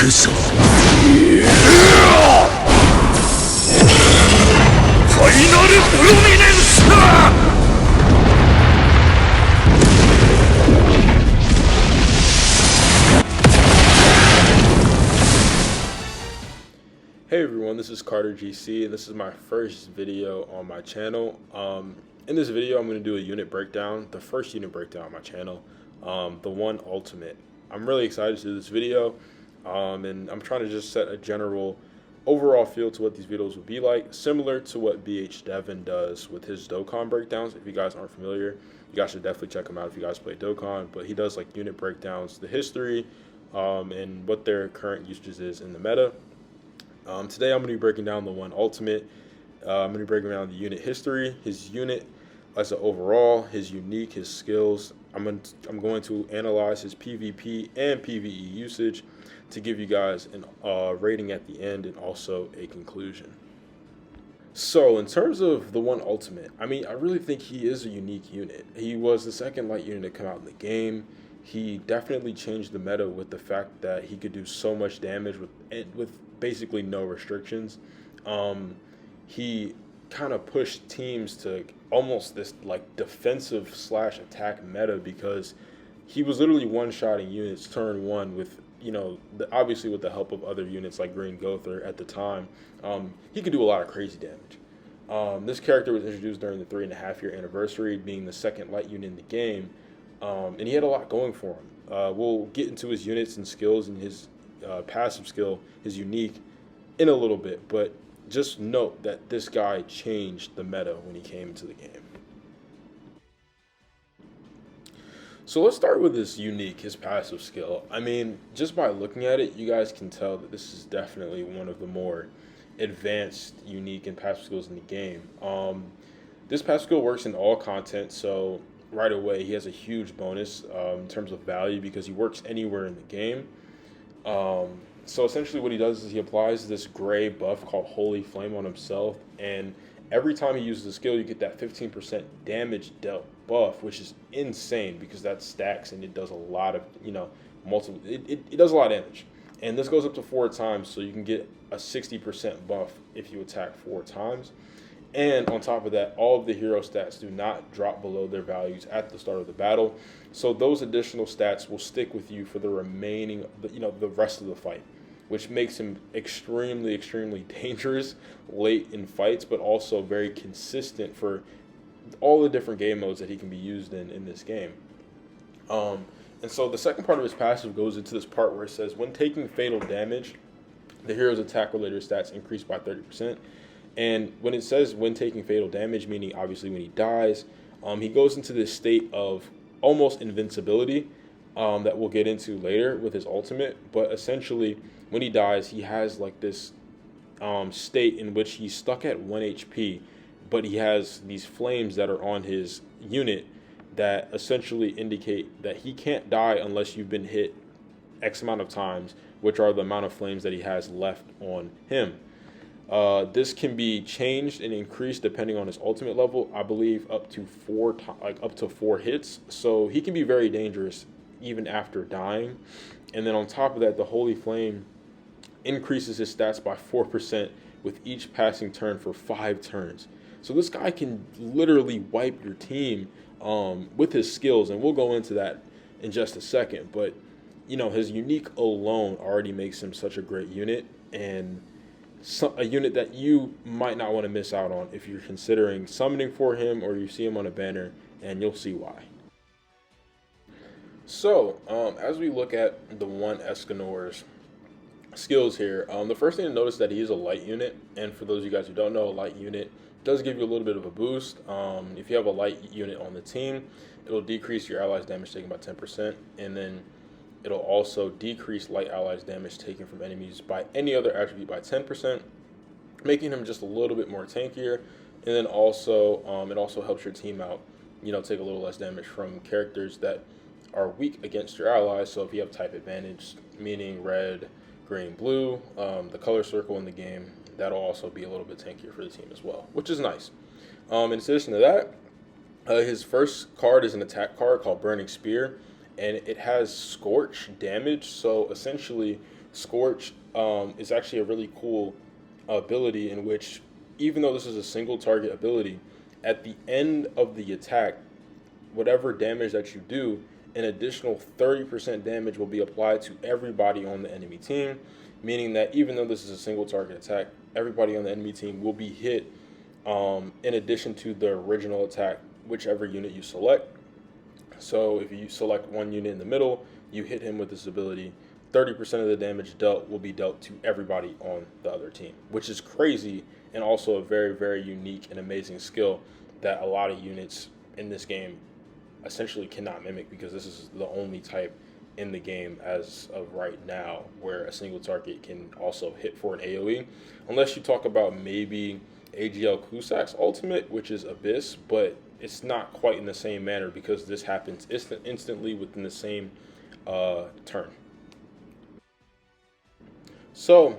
ぞ。ファイナルプロミネンスだ。Hey everyone, this is Carter GC, and this is my first video on my channel. In this video, I'm going to do a unit breakdown, the first unit breakdown on my channel, the One Ultimate. I'm really excited to do this video, and I'm trying to just set a general overall feel to what these videos will be like, similar to what BH Devin does with his Dokkan breakdowns. If you guys aren't familiar, you guys should definitely check him out if you guys play Dokkan, but he does like unit breakdowns, the history, and what their current usages is in the meta. Today I'm going to be breaking down the One Ultimate. I'm going to be breaking down the unit history, his unit as an overall, his unique, his skills. I'm going to analyze his PvP and PvE usage to give you guys a rating at the end and also a conclusion. So in terms of the One Ultimate, I mean, I really think he is a unique unit. He was the second light unit to come out in the game. He definitely changed the meta with the fact that he could do so much damage with basically no restrictions. He kind of pushed teams to almost this like defensive / attack meta, because he was literally one-shotting units turn one with, you know, obviously with the help of other units like Green Gother at the time. He could do a lot of crazy damage. This character was introduced during the 3.5-year anniversary, being the second light unit in the game. And he had a lot going for him. We'll get into his units and skills and his passive skill, his unique, in a little bit. But just note that this guy changed the meta when he came into the game. So let's start with his unique, his passive skill. I mean, just by looking at it, you guys can tell that this is definitely one of the more advanced, unique, and passive skills in the game. This passive skill works in all content, so right away he has a huge bonus in terms of value because he works anywhere in the game. So essentially what he does is he applies this gray buff called Holy Flame on himself, and every time he uses the skill you get that 15% damage dealt buff, which is insane because that stacks and it does a lot of, you know, it does a lot of damage. And this goes up to 4 times, so you can get a 60% buff if you attack 4 times. And on top of that, all of the hero stats do not drop below their values at the start of the battle. So those additional stats will stick with you for the remaining, the rest of the fight, which makes him extremely, extremely dangerous late in fights, but also very consistent for all the different game modes that he can be used in this game. And so the second part of his passive goes into this part where it says, when taking fatal damage, the hero's attack-related stats increase by 30%. And when it says when taking fatal damage, meaning obviously when he dies, he goes into this state of almost invincibility that we'll get into later with his ultimate. But essentially, when he dies, he has like this state in which he's stuck at 1 HP, but he has these flames that are on his unit that essentially indicate that he can't die unless you've been hit X amount of times, which are the amount of flames that he has left on him. This can be changed and increased depending on his ultimate level. I believe up to 4 hits. So he can be very dangerous even after dying. And then on top of that, the Holy Flame increases his stats by 4% with each passing turn for 5 turns. So this guy can literally wipe your team with his skills, and we'll go into that in just a second. But you know, his unique alone already makes him such a great unit, and a unit that you might not want to miss out on if you're considering summoning for him or you see him on a banner, and you'll see why. So, as we look at the One Escanor's skills here, the first thing to notice is that he is a light unit, and for those of you guys who don't know, a light unit does give you a little bit of a boost. If you have a light unit on the team, it'll decrease your allies' damage taken by 10%, and then it'll also decrease light allies' damage taken from enemies by any other attribute by 10%, making him just a little bit more tankier. And then also, it also helps your team out, you know, take a little less damage from characters that are weak against your allies. So if you have type advantage, meaning red, green, blue, the color circle in the game, that'll also be a little bit tankier for the team as well, which is nice. In addition to that, his first card is an attack card called Burning Spear, and it has scorch damage. So essentially, Scorch is actually a really cool ability in which, even though this is a single target ability, at the end of the attack, whatever damage that you do, an additional 30% damage will be applied to everybody on the enemy team, meaning that even though this is a single target attack, everybody on the enemy team will be hit in addition to the original attack, whichever unit you select. So if you select one unit in the middle, you hit him with this ability, 30% of the damage dealt will be dealt to everybody on the other team, which is crazy and also a very, very unique and amazing skill that a lot of units in this game essentially cannot mimic, because this is the only type in the game as of right now where a single target can also hit for an AoE, unless you talk about maybe AGL Kusak's ultimate, which is Abyss, but it's not quite in the same manner because this happens instantly within the same turn. So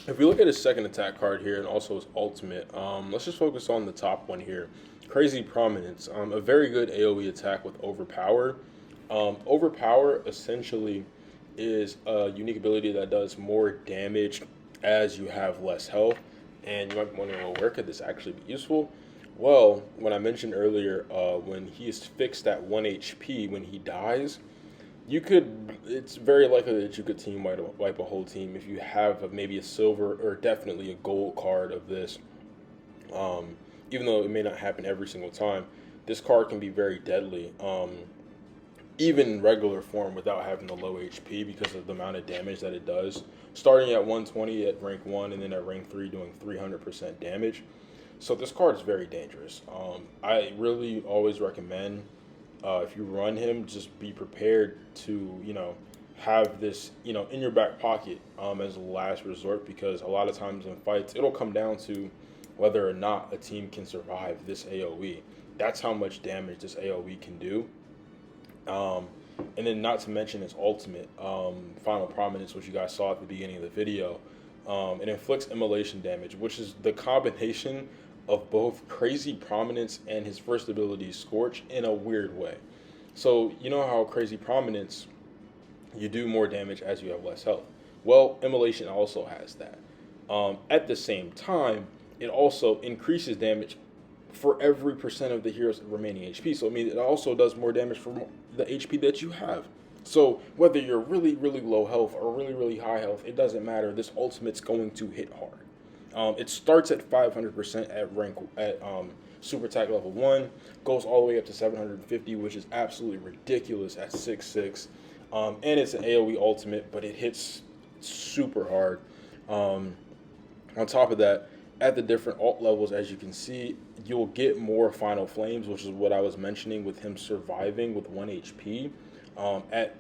if we look at his second attack card here and also his ultimate, let's just focus on the top one here. Crazy Prominence, a very good AoE attack with Overpower. Overpower essentially is a unique ability that does more damage as you have less health. And you might be wondering, well, where could this actually be useful? Well, when I mentioned earlier, when he is fixed at 1 HP when he dies, it's very likely that you could team wipe a whole team if you have maybe a silver or definitely a gold card of this. Even though it may not happen every single time, this card can be very deadly, even in regular form without having the low HP, because of the amount of damage that it does. Starting at 120 at rank 1 and then at rank 3 doing 300% damage. So this card is very dangerous. I really always recommend, if you run him, just be prepared to, have this, in your back pocket as a last resort, because a lot of times in fights, it'll come down to whether or not a team can survive this AoE. That's how much damage this AoE can do. And then not to mention its ultimate, Final Prominence, which you guys saw at the beginning of the video. It inflicts immolation damage, which is the combination of both Crazy Prominence and his first ability, Scorch, in a weird way. So you know how Crazy Prominence, you do more damage as you have less health. Well, immolation also has that. At the same time, it also increases damage for every percent of the hero's remaining HP. So it means it also does more damage for the HP that you have. So whether you're really, really low health or really, really high health, it doesn't matter. This ultimate's going to hit hard. It starts at 500% at super attack level 1, goes all the way up to 750, which is absolutely ridiculous at 6'6". And it's an AoE ultimate, but it hits super hard. On top of that, at the different alt levels, as you can see, you'll get more Final Flames, which is what I was mentioning with him surviving with 1 HP. At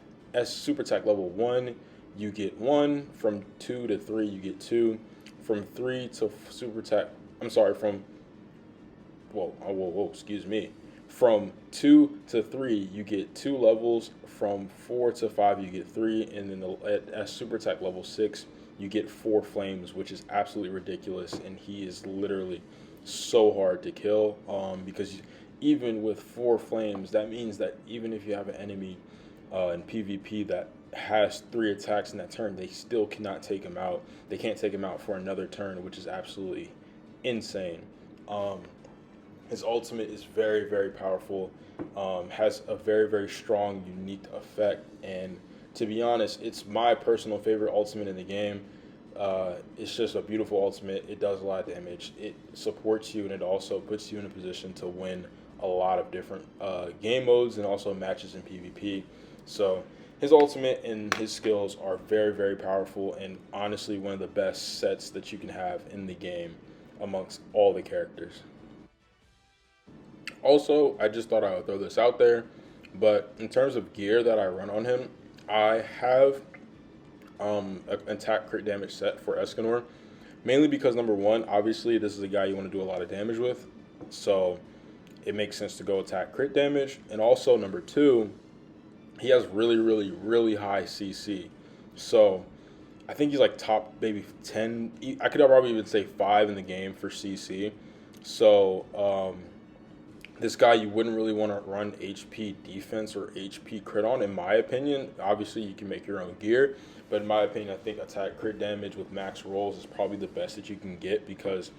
super attack level 1, you get 1. From 2 to 3, you get 2. From 3 to super attack, From 2 to 3, you get 2 levels. From 4 to 5, you get 3. And then at super attack level 6, you get 4 flames, which is absolutely ridiculous. And he is literally so hard to kill, because even with 4 flames, that means that even if you have an enemy in PvP that has 3 attacks in that turn, they still cannot take him out. They can't take him out for another turn, which is absolutely insane. His ultimate is very, very powerful, has a very, very strong, unique effect, and to be honest, it's my personal favorite ultimate in the game. It's just a beautiful ultimate. It does a lot of damage. It supports you, and it also puts you in a position to win a lot of different game modes and also matches in PvP. So his ultimate and his skills are very, very powerful, and honestly one of the best sets that you can have in the game amongst all the characters. Also, I just thought I would throw this out there, but in terms of gear that I run on him, I have an attack crit damage set for Escanor, mainly because number one, obviously this is a guy you want to do a lot of damage with, so it makes sense to go attack crit damage. And also number two, he has really, really, really high CC. So I think he's like top maybe 10. I could probably even say 5 in the game for CC. So this guy you wouldn't really want to run HP defense or HP crit on, in my opinion. Obviously, you can make your own gear, but in my opinion, I think attack crit damage with max rolls is probably the best that you can get because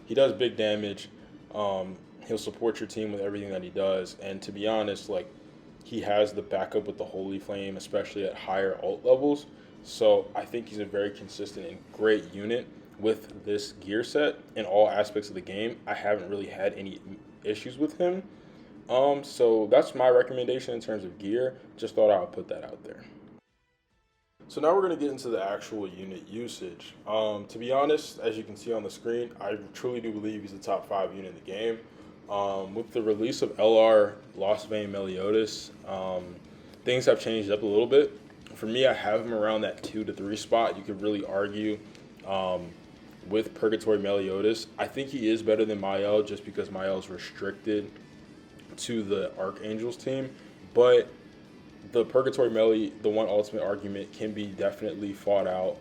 he does big damage. He'll support your team with everything that he does, and to be honest, like he has the backup with the Holy Flame, especially at higher ult levels. So I think he's a very consistent and great unit with this gear set in all aspects of the game. I haven't really had any issues with him. So that's my recommendation in terms of gear. Just thought I would put that out there. So now we're going to get into the actual unit usage. To be honest, as you can see on the screen, I truly do believe he's the top 5 unit in the game. With the release of LR Lost Vein Meliodas, things have changed up a little bit. For me, I have him around that 2 to 3 spot. You could really argue with Purgatory Meliodas. I think he is better than Mael just because Mael is restricted to the Archangels team, but the Purgatory Melee, the One Ultimate argument can be definitely fought out.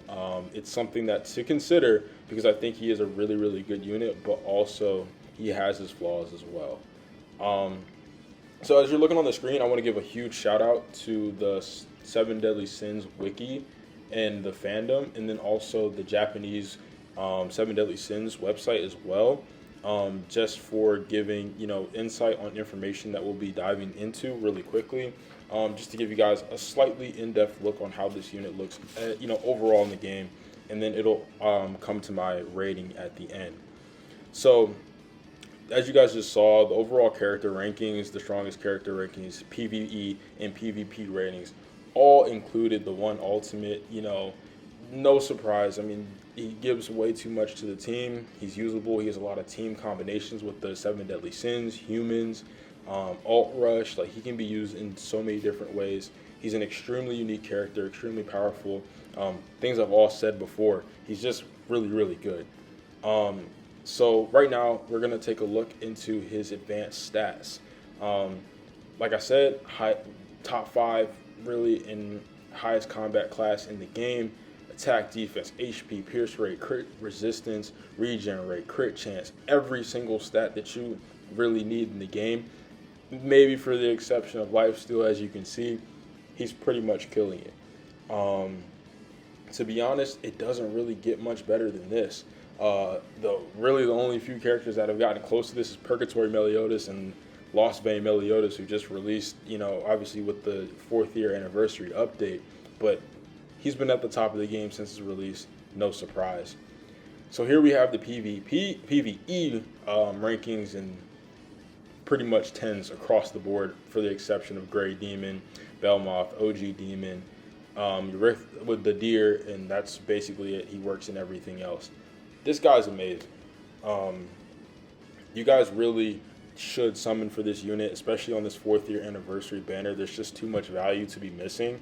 It's something that to consider because I think he is a really, really good unit, but also he has his flaws as well. So as you're looking on the screen, I want to give a huge shout out to the 7 Deadly Sins wiki and the fandom, and then also the Japanese 7 Deadly Sins website as well, just for giving insight on information that we'll be diving into really quickly. Just to give you guys a slightly in-depth look on how this unit looks, overall in the game, and then it'll come to my rating at the end. So, as you guys just saw, the overall character rankings, the strongest character rankings, PvE and PvP ratings, all included the One Ultimate. No surprise. I mean, he gives way too much to the team. He's usable. He has a lot of team combinations with the 7 Deadly Sins, humans, alt rush. Like, he can be used in so many different ways. He's an extremely unique character, extremely powerful. Things I've all said before. He's just really, really good. So right now we're gonna take a look into his advanced stats. Like I said, top 5 really in highest combat class in the game. Attack, defense, HP, pierce rate, crit resistance, regen rate, crit chance, every single stat that you really need in the game. Maybe for the exception of lifesteal, as you can see, he's pretty much killing it. To be honest, it doesn't really get much better than this. The only few characters that have gotten close to this is Purgatory Meliodas and Lost Vein Meliodas, who just released, obviously with the 4th year anniversary update, but he's been at the top of the game since his release, no surprise. So here we have the PvE rankings and pretty much 10s across the board, for the exception of Grey Demon, Belmoth, OG Demon, with the Deer, and that's basically it. He works in everything else. This guy's amazing. You guys really should summon for this unit, especially on this 4th year anniversary banner. There's just too much value to be missing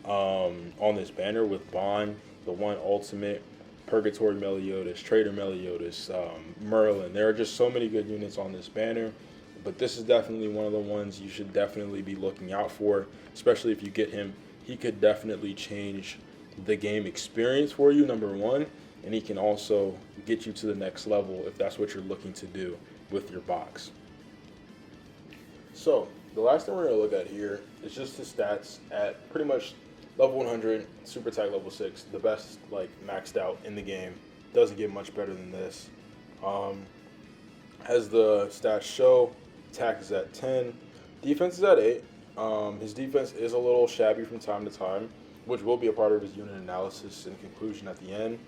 on this banner with Bond, the One Ultimate, Purgatory Meliodas, Trader Meliodas, Merlin. There are just so many good units on this banner, but this is definitely one of the ones you should definitely be looking out for, especially if you get him. He could definitely change the game experience for you, number one, and he can also get you to the next level if that's what you're looking to do with your box. So the last thing we're going to look at here is just his stats at pretty much level 100, super attack level 6, the best maxed out in the game. Doesn't get much better than this. As the stats show, attack is at 10, defense is at 8. His defense is a little shabby from time to time, which will be a part of his unit analysis and conclusion at the end.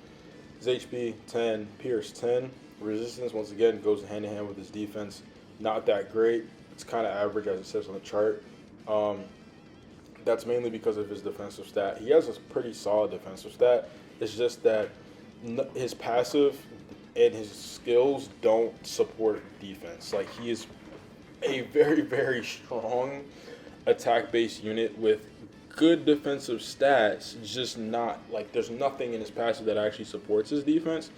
His HP 10, Pierce 10, resistance once again goes hand in hand with his defense. Not that great. It's kind of average as it says on the chart. That's mainly because of his defensive stat. He has a pretty solid defensive stat. It's just that his passive and his skills don't support defense. Like, he is a very, very strong attack-based unit with good defensive stats, just not there's nothing in his passive that actually supports his defense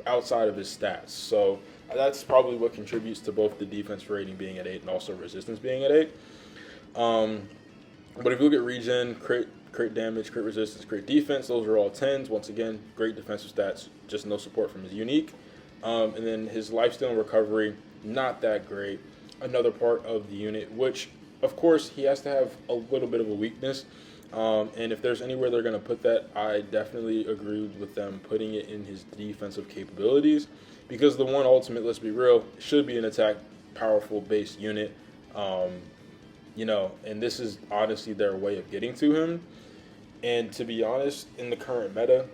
outside of his stats. So that's probably what contributes to both the defense rating being at 8 and also resistance being at 8. But if you look at regen, crit damage, crit resistance, crit defense, those are all 10s. Once again, great defensive stats, just no support from his unique. And then his lifesteal and recovery, not that great. another part of the unit, which of course he has to have a little bit of a weakness. And if there's anywhere they're going to put that, I definitely agree with them putting it in his defensive capabilities, because the One Ultimate, let's be real, should be an attack powerful based unit. And this is honestly their way of getting to him. And to be honest, in the current meta,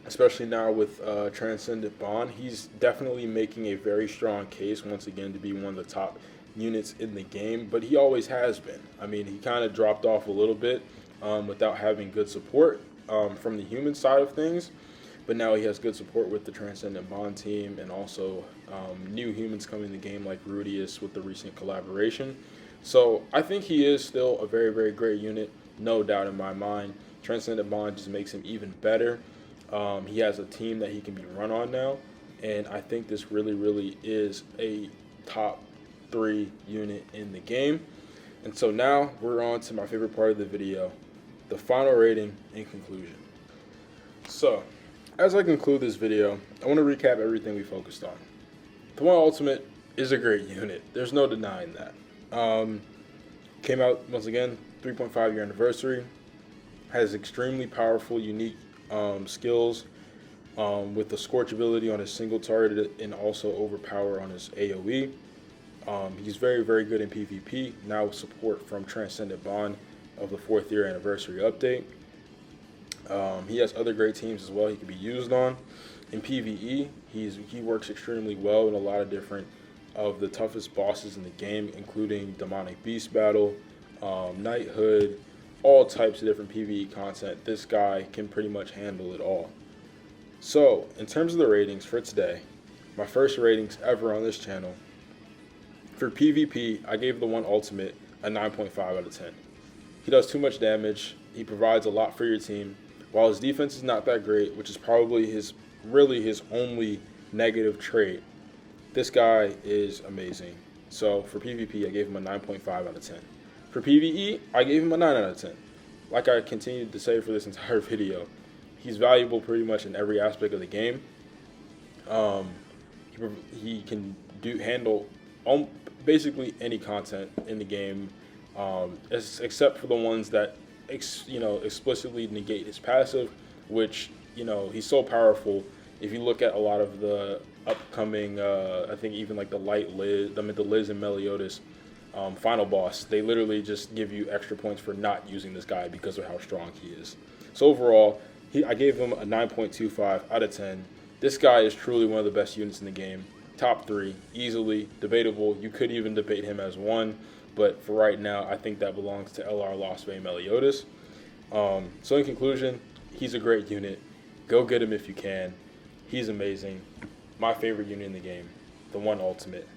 especially now with Transcendent Bond, he's definitely making a very strong case once again to be one of the top units in the game, but he always has been. I mean, he kind of dropped off a little bit without having good support from the human side of things, but now he has good support with the Transcendent Bond team, and also new humans coming in the game like Rudius with the recent collaboration. So I think he is still a very, very great unit, no doubt in my mind. Transcendent Bond just makes him even better. He has a team that he can be run on now, and I think this really, really is a top 3 unit in the game. And so now we're on to my favorite part of the video, the final rating and conclusion. So, as I conclude this video, I want to recap everything we focused on. The One Ultimate is a great unit. There's no denying that. Came out, once again, 3.5 year anniversary. Has extremely powerful, unique skills with the Scorch ability on his single target and also Overpower on his AoE. He's very, very good in PvP, now with support from Transcendent Bond of the 4th year anniversary update. He has other great teams as well he can be used on. In PvE, he works extremely well in a lot of different of the toughest bosses in the game, including Demonic Beast Battle, Knighthood, all types of different PvE content. This guy can pretty much handle it all. So, in terms of the ratings for today, my first ratings ever on this channel, for PvP, I gave the One Ultimate a 9.5 out of 10. He does too much damage, he provides a lot for your team. While his defense is not that great, which is probably his only negative trait, this guy is amazing. So for PvP, I gave him a 9.5 out of 10. For PvE, I gave him a 9 out of 10. Like I continued to say for this entire video, he's valuable pretty much in every aspect of the game. He can handle basically any content in the game, except for the ones that explicitly negate his passive, which he's so powerful. If you look at a lot of the upcoming, I think even like the Liz and Meliodas final boss, they literally just give you extra points for not using this guy because of how strong he is. So overall, I gave him a 9.25 out of 10. This guy is truly one of the best units in the game. Top 3, easily, debatable. You could even debate him as 1, but for right now, I think that belongs to LR Lost Vein Meliodas. So in conclusion, he's a great unit. Go get him if you can. He's amazing. My favorite unit in the game, the One Ultimate.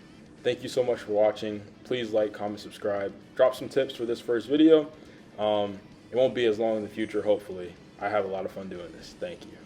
Thank you so much for watching. Please like, comment, subscribe. Drop some tips for this first video. It won't be as long in the future, hopefully. I have a lot of fun doing this. Thank you.